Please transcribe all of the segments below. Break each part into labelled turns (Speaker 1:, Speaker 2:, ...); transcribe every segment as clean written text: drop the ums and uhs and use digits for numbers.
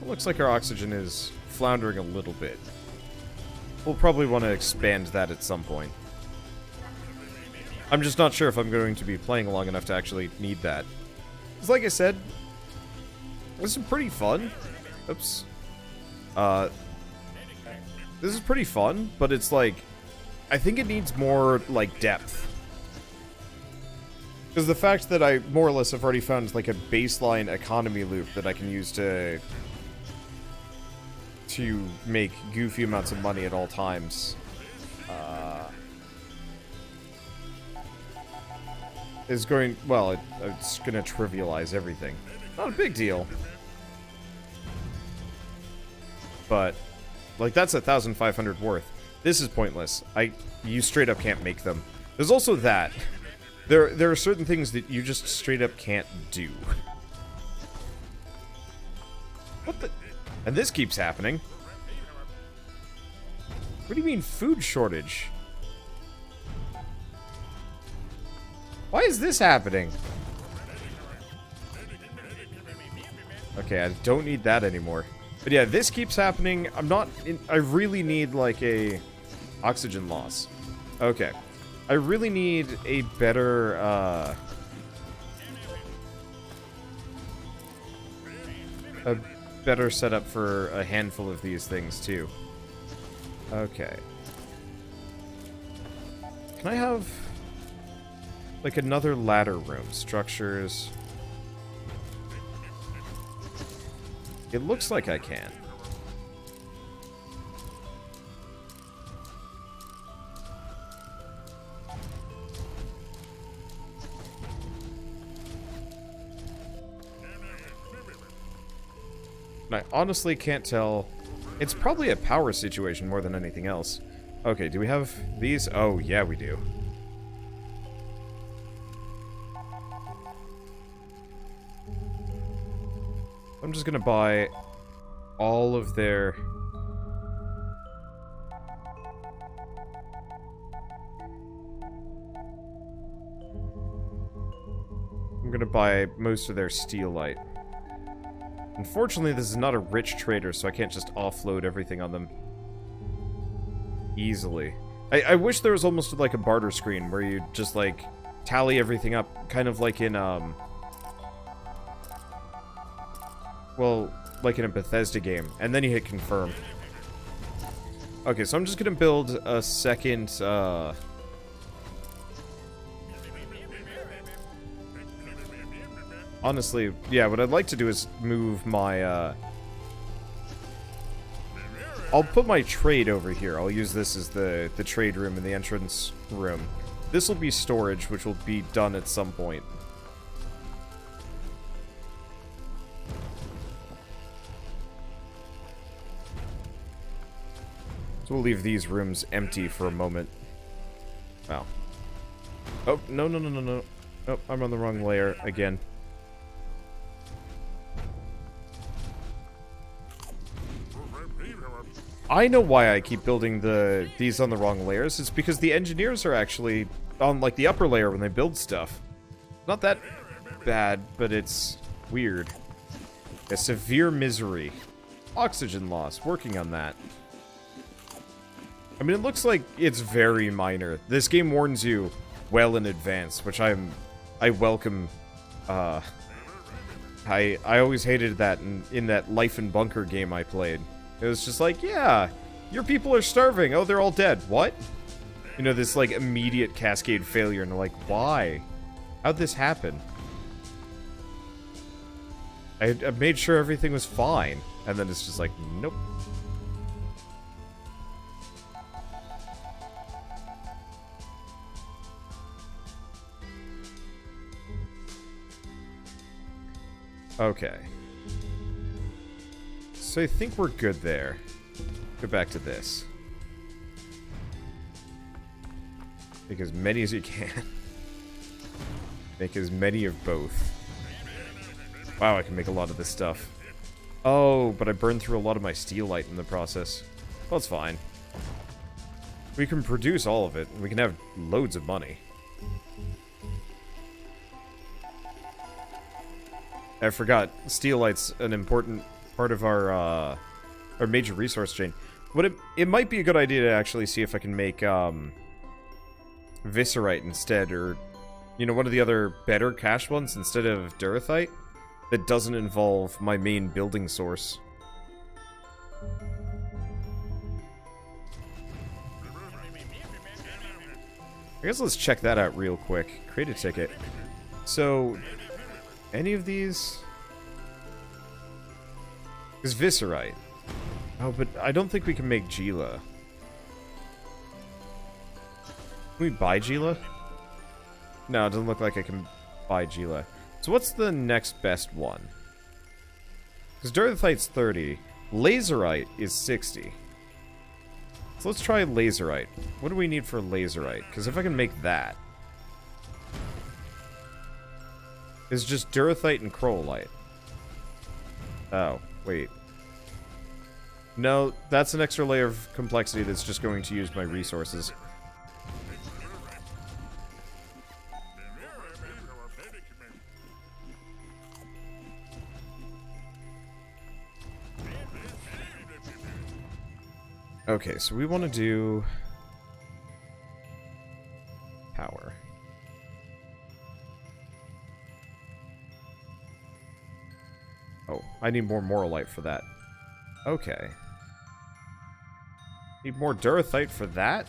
Speaker 1: looks like our oxygen is floundering a little bit. We'll probably want to expand that at some point. I'm just not sure if I'm going to be playing long enough to actually need that. Because like I said, this is pretty fun. Oops. This is pretty fun, but it's like, I think it needs more, like, depth. Because the fact that I more or less have already found, like, a baseline economy loop that I can use to make goofy amounts of money at all times, is going, well, it's gonna trivialize everything. Not a big deal. But, like, that's 1,500 worth. This is pointless. You straight up can't make them. There's also that. There are certain things that you just straight up can't do. What the? And this keeps happening. What do you mean, food shortage? Why is this happening? Okay, I don't need that anymore. But yeah, this keeps happening. I really need, like, a oxygen loss. Okay. I really need a better, a better setup for a handful of these things, too. Okay. Can I have, like, another ladder room? Structures. It looks like I can. I honestly can't tell. It's probably a power situation more than anything else. Okay, do we have these? Oh, yeah, we do. I'm just gonna buy all of their... I'm gonna buy most of their steelite. Unfortunately, this is not a rich trader, so I can't just offload everything on them easily. I wish there was almost like a barter screen where you just, like, tally everything up, kind of like in, well, like in a Bethesda game, and then you hit confirm. Okay, so I'm just gonna build a second, honestly, yeah, what I'd like to do is move my, I'll put my trade over here. I'll use this as the trade room and the entrance room. This will be storage, which will be done at some point. So we'll leave these rooms empty for a moment. Wow. Oh, no, no, no, no, no. Oh, I'm on the wrong layer again. I know why I keep building these on the wrong layers. It's because the engineers are actually on, like, the upper layer when they build stuff. Not that bad, but it's weird. A severe misery. Oxygen loss. Working on that. I mean, it looks like it's very minor. This game warns you well in advance, which I welcome. I always hated that in that Life in Bunker game I played. It was just like, yeah, your people are starving. Oh, they're all dead. What? You know, this, like, immediate cascade failure, and they're like, why? How'd this happen? I made sure everything was fine, and then it's just like, nope. Okay. So I think we're good there. Go back to this. Make as many as you can. Make as many of both. Wow, I can make a lot of this stuff. Oh, but I burned through a lot of my steelite in the process. Well, it's fine. We can produce all of it, and we can have loads of money. I forgot, steelite's an important part of our major resource chain. But it might be a good idea to actually see if I can make viscerite instead, or you know, one of the other better cache ones instead of Durethite that doesn't involve my main building source. I guess let's check that out real quick. Create a ticket. So, any of these? Is viscerite. Oh, but I don't think we can make Gila. Can we buy Gila? No, it doesn't look like I can buy Gila. So what's the next best one? Because Durethite's 30. Laserite is 60. So let's try laserite. What do we need for laserite? Because if I can make that... It's just Durethite and Crowlite. Oh, wait. No, that's an extra layer of complexity that's just going to use my resources. Okay, so we want to do power. Oh, I need more moralite for that. Okay. Need more Durethite for that?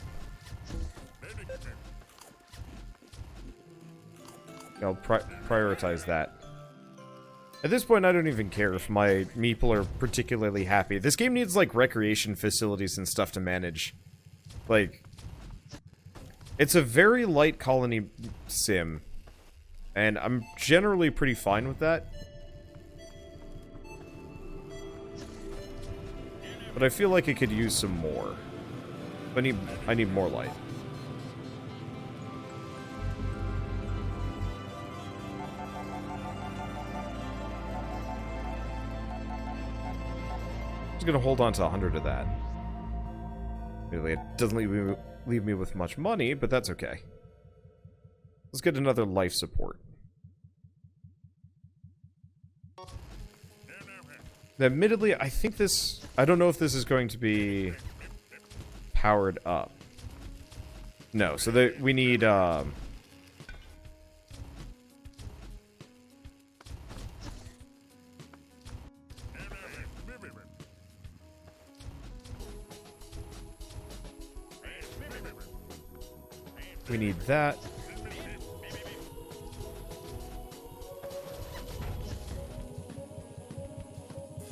Speaker 1: I'll prioritize that. At this point, I don't even care if my Meeple are particularly happy. This game needs, like, recreation facilities and stuff to manage. Like, it's a very light colony sim, and I'm generally pretty fine with that. But I feel like it could use some more. I need more light. Gonna hold on to 100 of that. Really, it doesn't leave me with much money, but that's okay. Let's get another life support. Admittedly, I think this... I don't know if this is going to be powered up. No, so we need... We need that.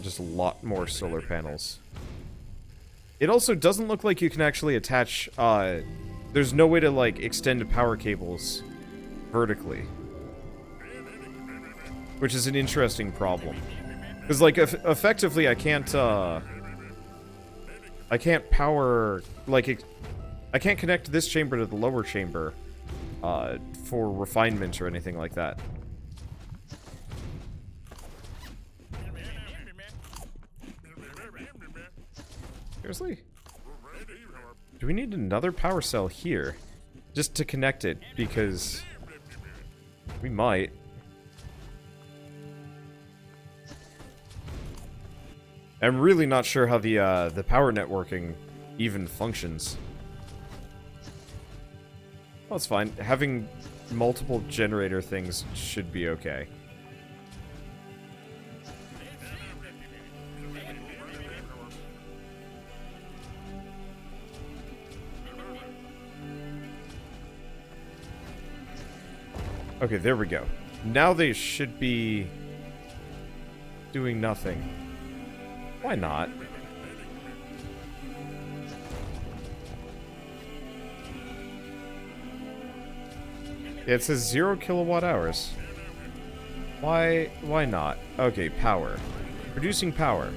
Speaker 1: Just a lot more solar panels. It also doesn't look like you can actually attach, there's no way to, like, extend power cables vertically. Which is an interesting problem. Because, like, effectively I can't power, like, I can't connect this chamber to the lower chamber for refinement or anything like that. Seriously? Do we need another power cell here? Just to connect it, because we might. I'm really not sure how the power networking even functions. Well, it's fine. Having multiple generator things should be okay. Okay, there we go. Now they should be doing nothing. Why not? It says 0 kilowatt hours. Why not? Okay, power. Producing power.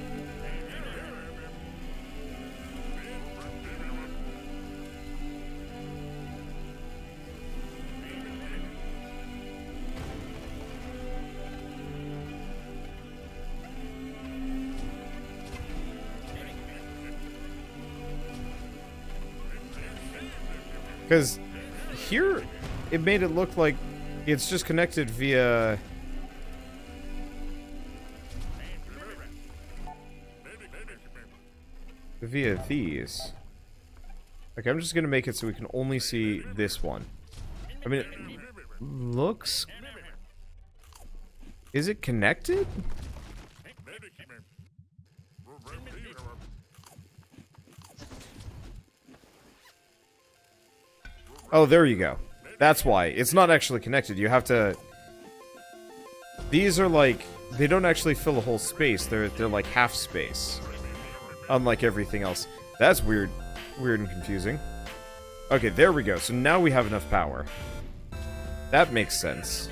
Speaker 1: Because here, it made it look like it's just connected via... via these. Okay, I'm just gonna make it so we can only see this one. I mean, it looks... Is it connected? Oh, there you go. That's why. It's not actually connected. You have to... These are like... They don't actually fill a whole space. They're like half space. Unlike everything else. That's weird. Weird and confusing. Okay, there we go. So now we have enough power. That makes sense.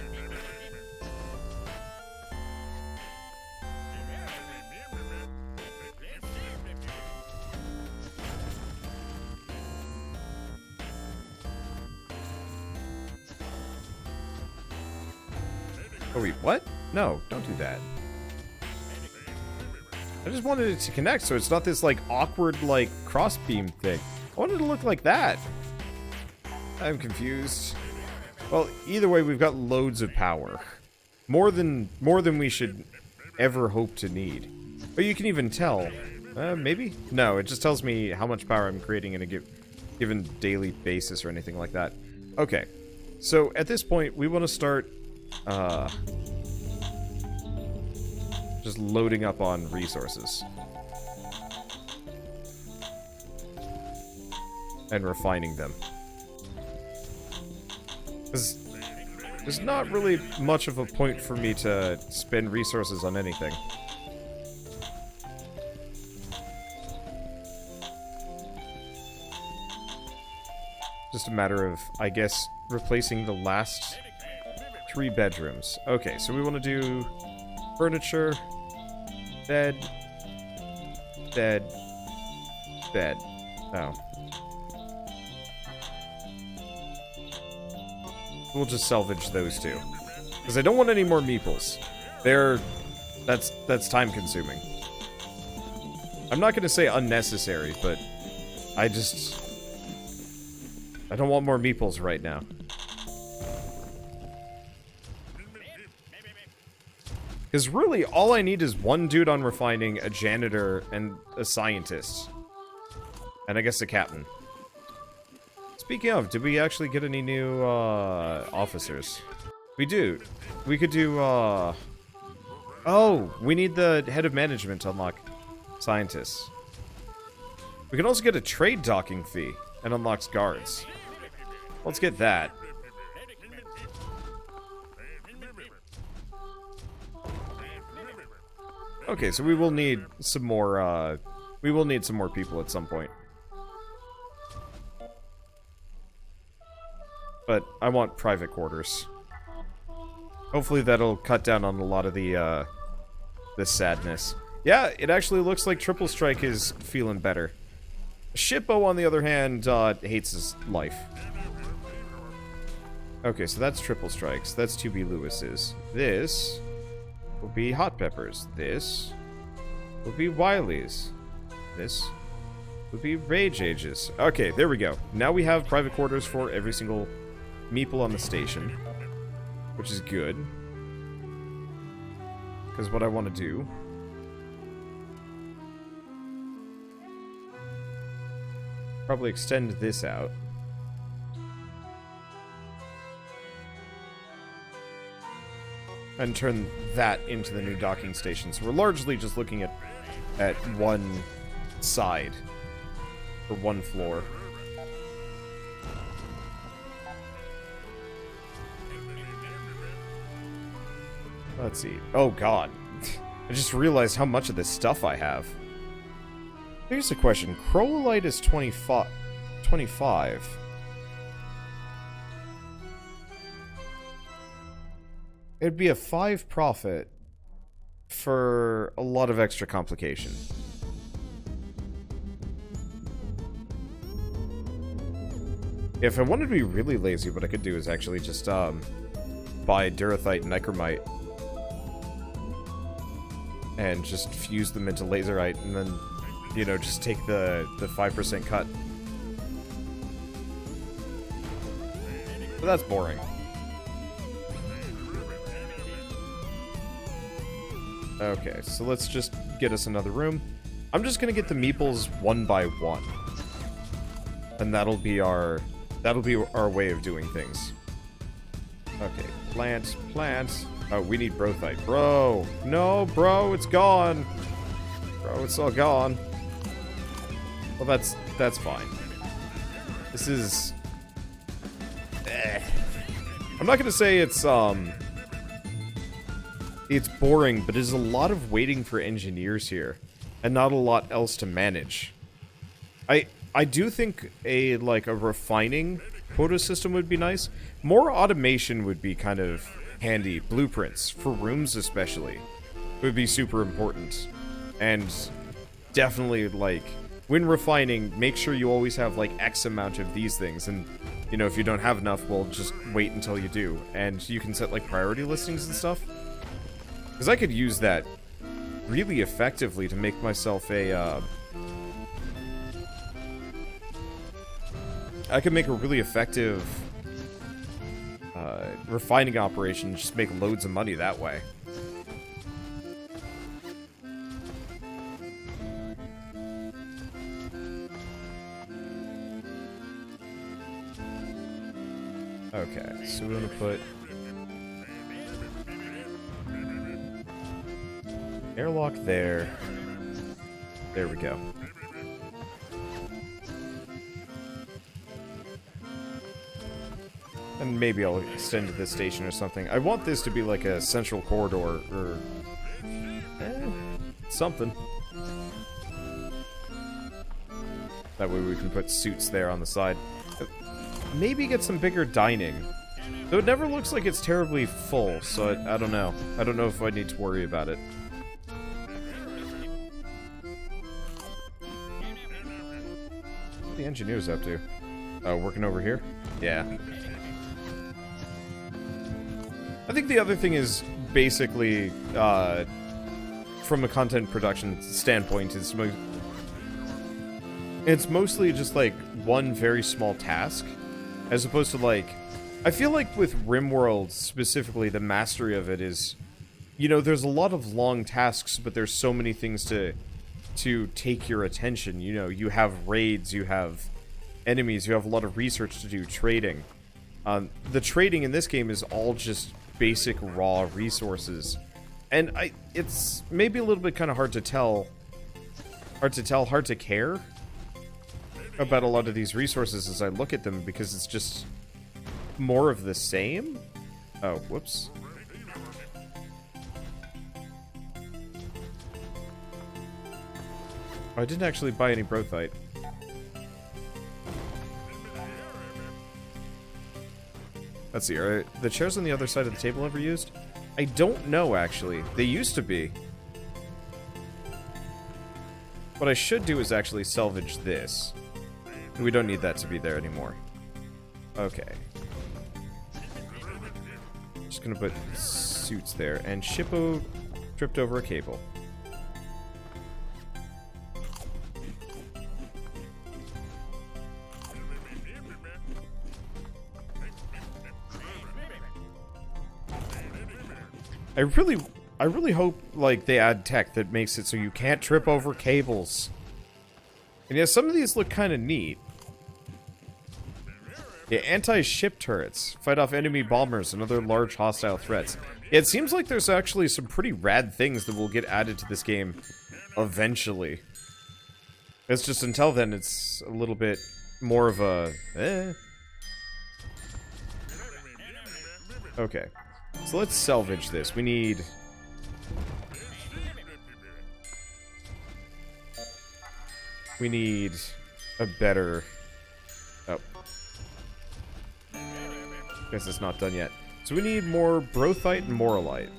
Speaker 1: Oh wait, what? No, don't do that. I just wanted it to connect so it's not this, like, awkward, like, cross-beam thing. I wanted it to look like that. I'm confused. Well, either way, we've got loads of power. More than we should ever hope to need. Or you can even tell. Maybe? No, it just tells me how much power I'm creating in a given daily basis or anything like that. Okay. So, at this point, we want to start... just loading up on resources. And refining them. Because there's not really much of a point for me to spend resources on anything. Just a matter of, I guess, replacing the last 3 bedrooms. Okay, so we want to do furniture, bed, bed, bed. Oh. We'll just salvage those 2. Because I don't want any more meeples. That's time consuming. I'm not gonna say unnecessary, but I don't want more meeples right now. Because really, all I need is 1 dude on refining, a janitor, and a scientist. And I guess a captain. Speaking of, did we actually get any new, officers? We do. We could do, Oh, we need the head of management to unlock scientists. We can also get a trade docking fee and unlocks guards. Let's get that. Okay, so we will need some more, people at some point. But I want private quarters. Hopefully that'll cut down on a lot of the sadness. Yeah, it actually looks like Triple Strike is feeling better. Shippo, on the other hand, hates his life. Okay, so that's Triple Strikes. That's 2B Lewis's. This will be Hot Peppers. This will be Wiley's. This will be Rage Ages. Okay, there we go. Now we have private quarters for every single meeple on the station, which is good. Because what I want to do... probably extend this out. And turn that into the new docking station. So we're largely just looking at one side. Or one floor. Let's see. Oh god. I just realized how much of this stuff I have. Here's the question. Crowlite is 25. It'd be a 5 profit for a lot of extra complication. If I wanted to be really lazy, what I could do is actually just buy Durathite and Nichromite and just fuse them into Laserite and then, you know, just take the 5% cut. But that's boring. Okay, so let's just get us another room. I'm just gonna get the meeples one by one. And that'll be our way of doing things. Okay, plant, plant. Oh, we need brothite. Bro! No, bro, it's gone! Bro, it's all gone. Well, that's fine. This is... I'm not gonna say it's boring, but there's a lot of waiting for engineers here, and not a lot else to manage. I do think a refining quota system would be nice. More automation would be kind of handy. Blueprints, for rooms especially, would be super important. And definitely, like, when refining, make sure you always have, like, X amount of these things. And, you know, if you don't have enough, well, just wait until you do. And you can set, like, priority listings and stuff. Because I could use that really effectively to make myself a, I could make a really effective refining operation and just make loads of money that way. Okay, so we're gonna put airlock there. There we go. And maybe I'll extend to this station or something. I want this to be like a central corridor, or... something. That way we can put suits there on the side. Maybe get some bigger dining. Though it never looks like it's terribly full, so I don't know. I don't know if I need to worry about it. What are the engineers up to? Oh, working over here? Yeah. I think the other thing is basically, from a content production standpoint, it's mostly just like one very small task, as opposed to like, I feel like with Rimworld specifically, the mastery of it is, you know, there's a lot of long tasks, but there's so many things to take your attention. You know, you have raids, you have enemies, you have a lot of research to do, trading. The trading in this game is all just basic raw resources, and it's maybe a little bit kind of hard to care about a lot of these resources as I look at them, because it's just more of the same. Oh, whoops. Oh, I didn't actually buy any brothite. Let's see, are the chairs on the other side of the table ever used? I don't know, actually. They used to be. What I should do is actually salvage this. We don't need that to be there anymore. Okay. Just gonna put suits there, and Shippo tripped over a cable. I really hope, like, they add tech that makes it so you can't trip over cables. And yeah, some of these look kind of neat. Yeah, anti-ship turrets. Fight off enemy bombers and other large hostile threats. Yeah, it seems like there's actually some pretty rad things that will get added to this game eventually. It's just until then, it's a little bit more of a... Okay. So let's salvage this. We need... a better... Oh. Guess it's not done yet. So we need more brothite and morelite.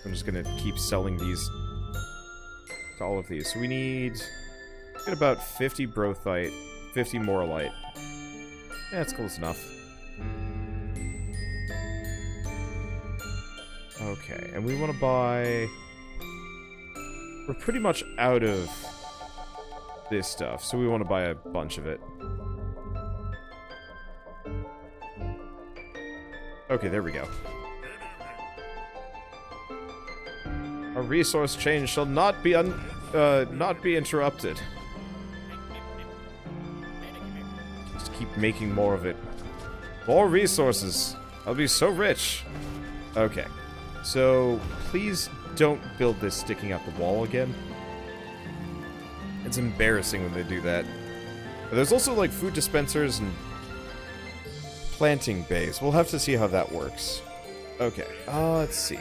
Speaker 1: I'm just gonna keep selling these to all of these. So we need... get about 50 brothite, 50 morelite. Yeah, that's close enough. Okay, and we want to buy... we're pretty much out of this stuff, so we want to buy a bunch of it. Okay, there we go. A resource change shall not be not be interrupted. Just keep making more of it. More resources. I'll be so rich. Okay. So, please don't build this sticking out the wall again. It's embarrassing when they do that. There's also, like, food dispensers and planting bays. We'll have to see how that works. Okay. Let's see.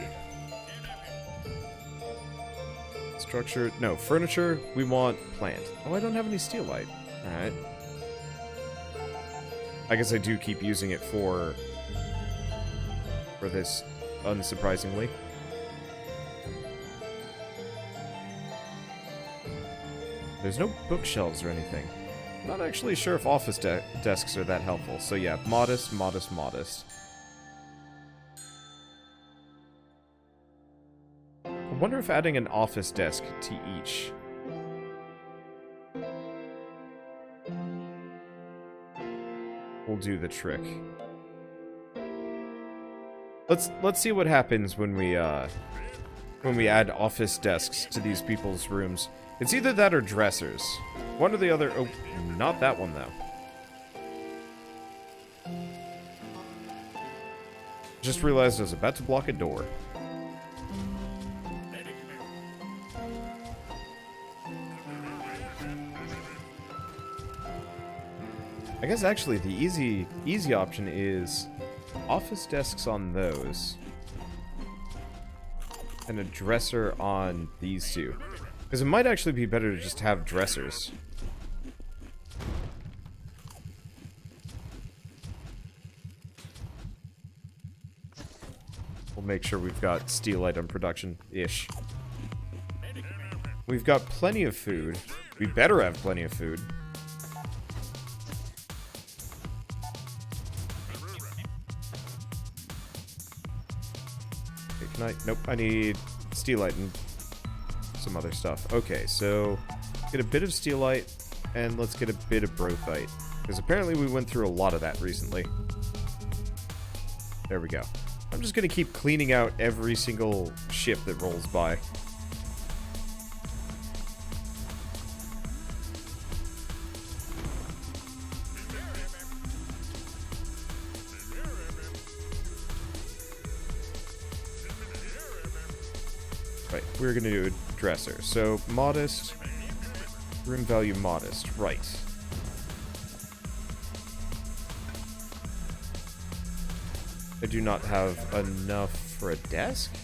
Speaker 1: Structure. No, furniture. We want plant. Oh, I don't have any steelite. Alright. I guess I do keep using it for this, unsurprisingly. There's no bookshelves or anything. Not actually sure if office desks are that helpful. So yeah, modest, modest, modest. I wonder if adding an office desk to each will do the trick. Let's see what happens when we add office desks to these people's rooms. It's either that or dressers. One or the other. Oh, not that one though. Just realized I was about to block a door. I guess actually the easy option is office desks on those and a dresser on these two. Because it might actually be better to just have dressers. We'll make sure we've got steel item production-ish. We've got plenty of food. We better have plenty of food. Okay, can I? Nope, I need steelite and some other stuff. Okay, so get a bit of steelite, and let's get a bit of brothite. Because apparently we went through a lot of that recently. There we go. I'm just gonna keep cleaning out every single ship that rolls by. Right, we're gonna do a dresser. So, modest, room value modest, right. I do not have enough for a desk?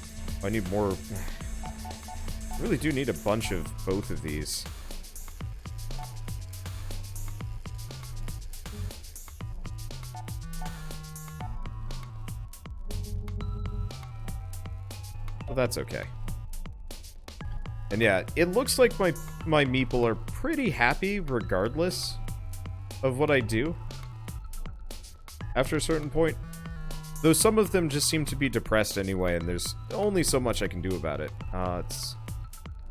Speaker 1: I need more. I really do need a bunch of both of these. Well, that's okay. And yeah, it looks like my Meeple are pretty happy regardless of what I do. After a certain point. Though some of them just seem to be depressed anyway, and there's only so much I can do about it.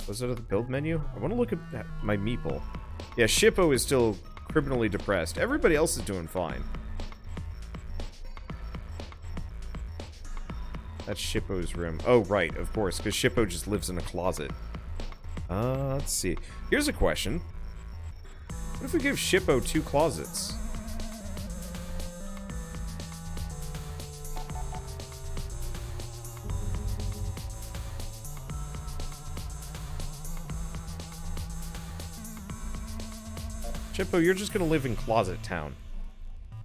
Speaker 1: Was it at the build menu? I want to look at my Meeple. Yeah, Shippo is still criminally depressed. Everybody else is doing fine. That's Shippo's room. Oh, right, of course, because Shippo just lives in a closet. Let's see. Here's a question. What if we give Shippo 2 closets? Shippo, you're just gonna live in Closet Town.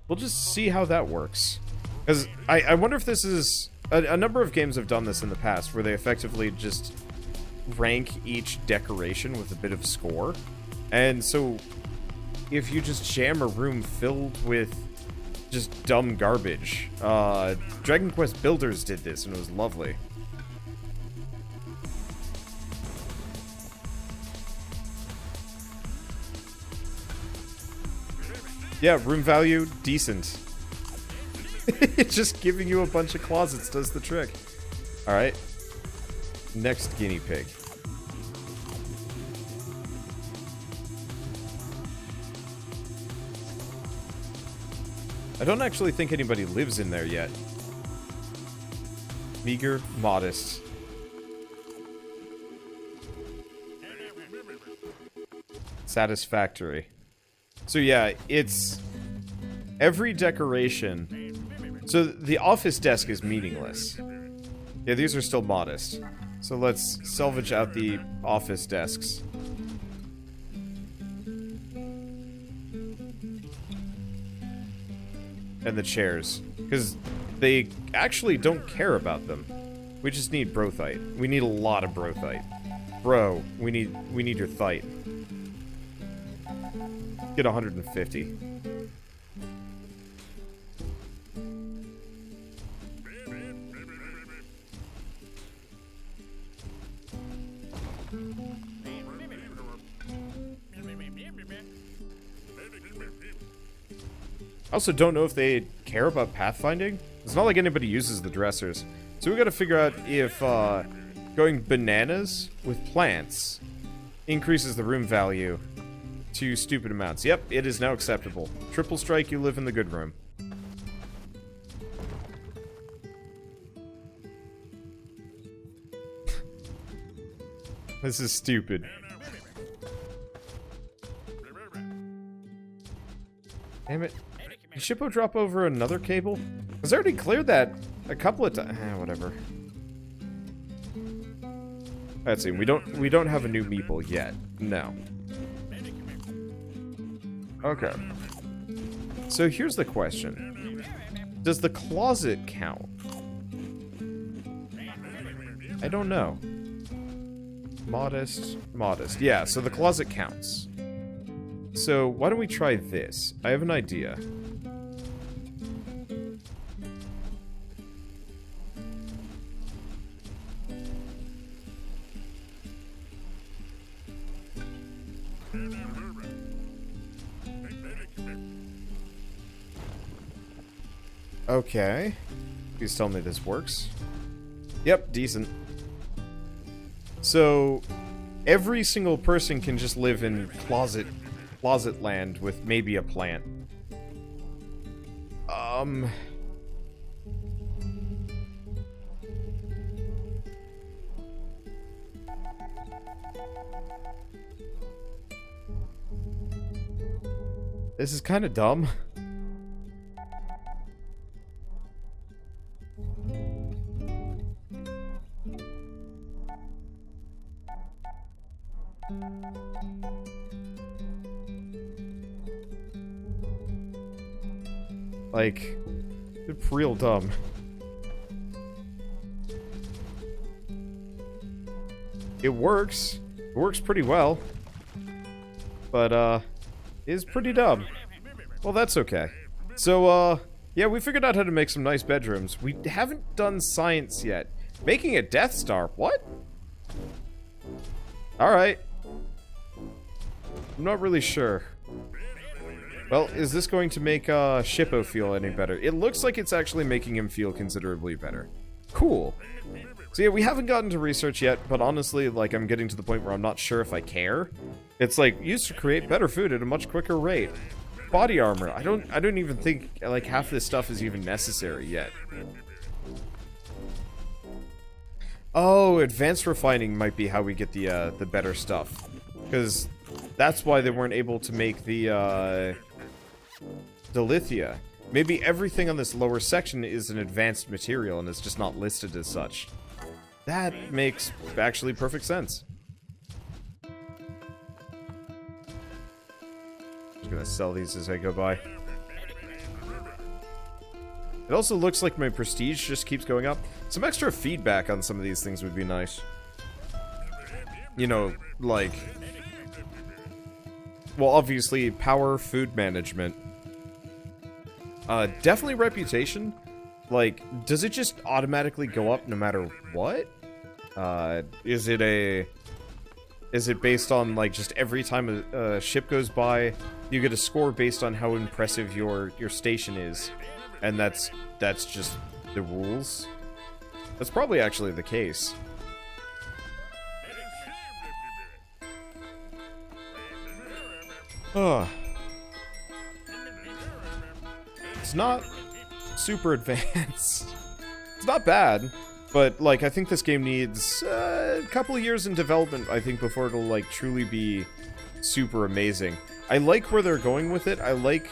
Speaker 1: We'll just see how that works. Because I wonder if this is... A number of games have done this in the past, where they effectively just rank each decoration with a bit of score. And so, if you just jam a room filled with just dumb garbage... Dragon Quest Builders did this, and it was lovely. Yeah, room value, decent. Just giving you a bunch of closets does the trick. Alright. Next guinea pig. I don't actually think anybody lives in there yet. Meager, modest. Satisfactory. So yeah, it's every decoration. So the office desk is meaningless. Yeah, these are still modest. So let's salvage out the office desks. And the chairs. Because they actually don't care about them. We just need brothite. We need a lot of brothite. Bro, we need your thite. Get 150. I also don't know if they care about pathfinding. It's not like anybody uses the dressers. So we gotta figure out if going bananas with plants increases the room value to stupid amounts. Yep, it is now acceptable. Triple strike, you live in the good room. This is stupid. Damn it. Did Shippo drop over another cable? Because I already cleared that a couple of times. Whatever. Let's see. We don't have a new Meeple yet. No. Okay. So here's the question. Does the closet count? I don't know. Modest. Yeah, so the closet counts. So why don't we try this? I have an idea. Okay. Please tell me this works. Yep, decent. So, every single person can just live in closet land with maybe a plant. This is kind of dumb. Like, it's real dumb. It works. It works pretty well. But, is pretty dumb. Well, that's okay. So, yeah, we figured out how to make some nice bedrooms. We haven't done science yet. Making a Death Star? What? Alright. I'm not really sure. Well, is this going to make Shippo feel any better? It looks like it's actually making him feel considerably better. Cool. So yeah, we haven't gotten to research yet, but honestly, like, I'm getting to the point where I'm not sure if I care. It's like, used to create better food at a much quicker rate. Body armor. I don't even think, like, half this stuff is even necessary yet. Oh, advanced refining might be how we get the better stuff. Because that's why they weren't able to make the lithia. Maybe everything on this lower section is an advanced material and it's just not listed as such. That makes actually perfect sense. Just gonna sell these as I go by. It also looks like my prestige just keeps going up. Some extra feedback on some of these things would be nice. You know, like... Well, obviously, power, food management. Definitely reputation. Like, does it just automatically go up no matter what? Is it based on, like, just every time a ship goes by, you get a score based on how impressive your station is? And that's just the rules? That's probably actually the case. It's not super advanced. It's not bad, But, like, I think this game needs a couple of years in development, I think, before it'll, like, truly be super amazing. I like where they're going with it. I like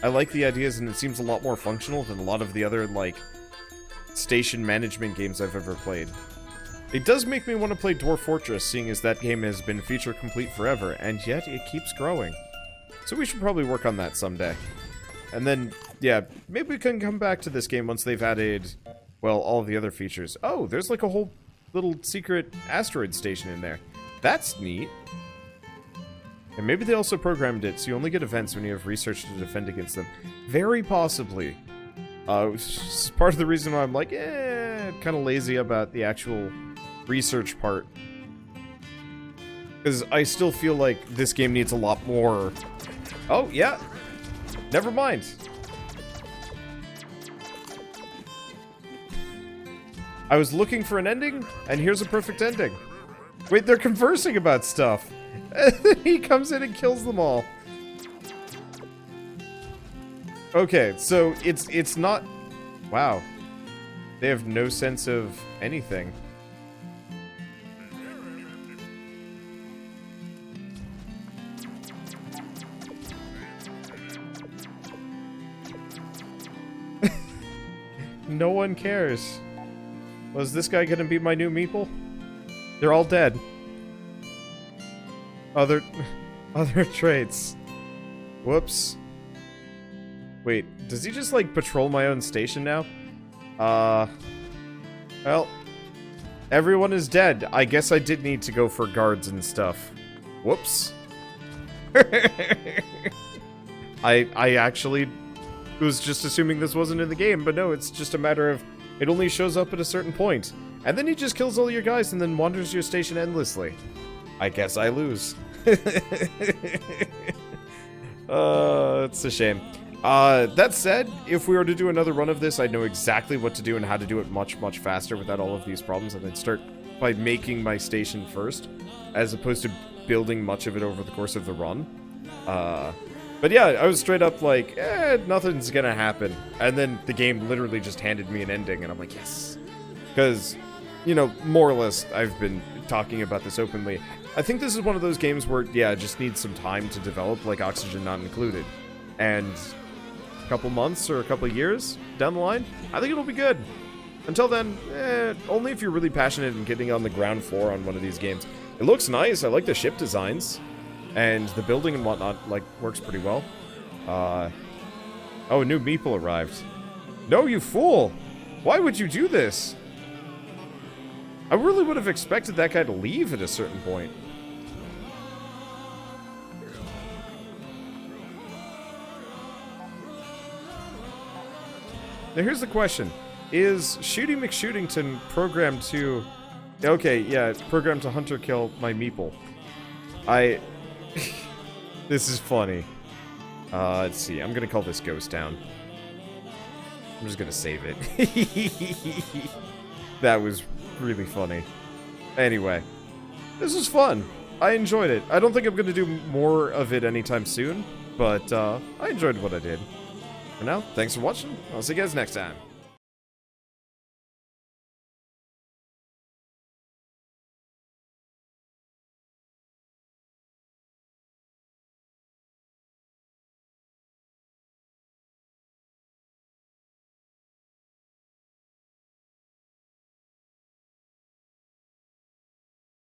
Speaker 1: the ideas, and it seems a lot more functional than a lot of the other, like, station management games I've ever played. It does make me want to play Dwarf Fortress, seeing as that game has been feature complete forever, and yet it keeps growing. So we should probably work on that someday. And then, yeah, maybe we can come back to this game once they've added, well, all of the other features. Oh, there's like a whole little secret asteroid station in there. That's neat. And maybe they also programmed it, so you only get events when you have research to defend against them. Very possibly. It's part of the reason why I'm like, kind of lazy about the actual research part. Because I still feel like this game needs a lot more... Oh, yeah. Never mind. I was looking for an ending, and here's a perfect ending. Wait, they're conversing about stuff. He comes in and kills them all. Okay, so it's not... Wow. They have no sense of anything. No one cares. Was this guy gonna be my new Meeple? They're all dead. Other traits. Whoops. Wait, does he just, like, patrol my own station now? Well, everyone is dead. I guess I did need to go for guards and stuff. Whoops. I actually was just assuming this wasn't in the game, but no, it's just a matter of it only shows up at a certain point. And then he just kills all your guys and then wanders your station endlessly. I guess I lose. It's a shame. That said, if we were to do another run of this, I'd know exactly what to do and how to do it much, much faster without all of these problems. And I'd start by making my station first, as opposed to building much of it over the course of the run. But yeah, I was straight up like, nothing's gonna happen. And then the game literally just handed me an ending, and I'm like, yes. Because, you know, more or less, I've been talking about this openly. I think this is one of those games where, yeah, it just needs some time to develop, like Oxygen Not Included. And a couple months or a couple years down the line, I think it'll be good. Until then, only if you're really passionate in getting on the ground floor on one of these games. It looks nice, I like the ship designs. And the building and whatnot, like, works pretty well. Oh, a new Meeple arrived. No, you fool! Why would you do this? I really would have expected that guy to leave at a certain point. Now here's the question. Is Shooty McShootington programmed to... Okay, yeah, it's programmed to hunter kill my Meeple. This is funny. Let's see. I'm gonna call this Ghost Town. I'm just gonna save it. That was really funny. Anyway, this was fun. I enjoyed it. I don't think I'm gonna do more of it anytime soon, but I enjoyed what I did. For now, thanks for watching. I'll see you guys next time.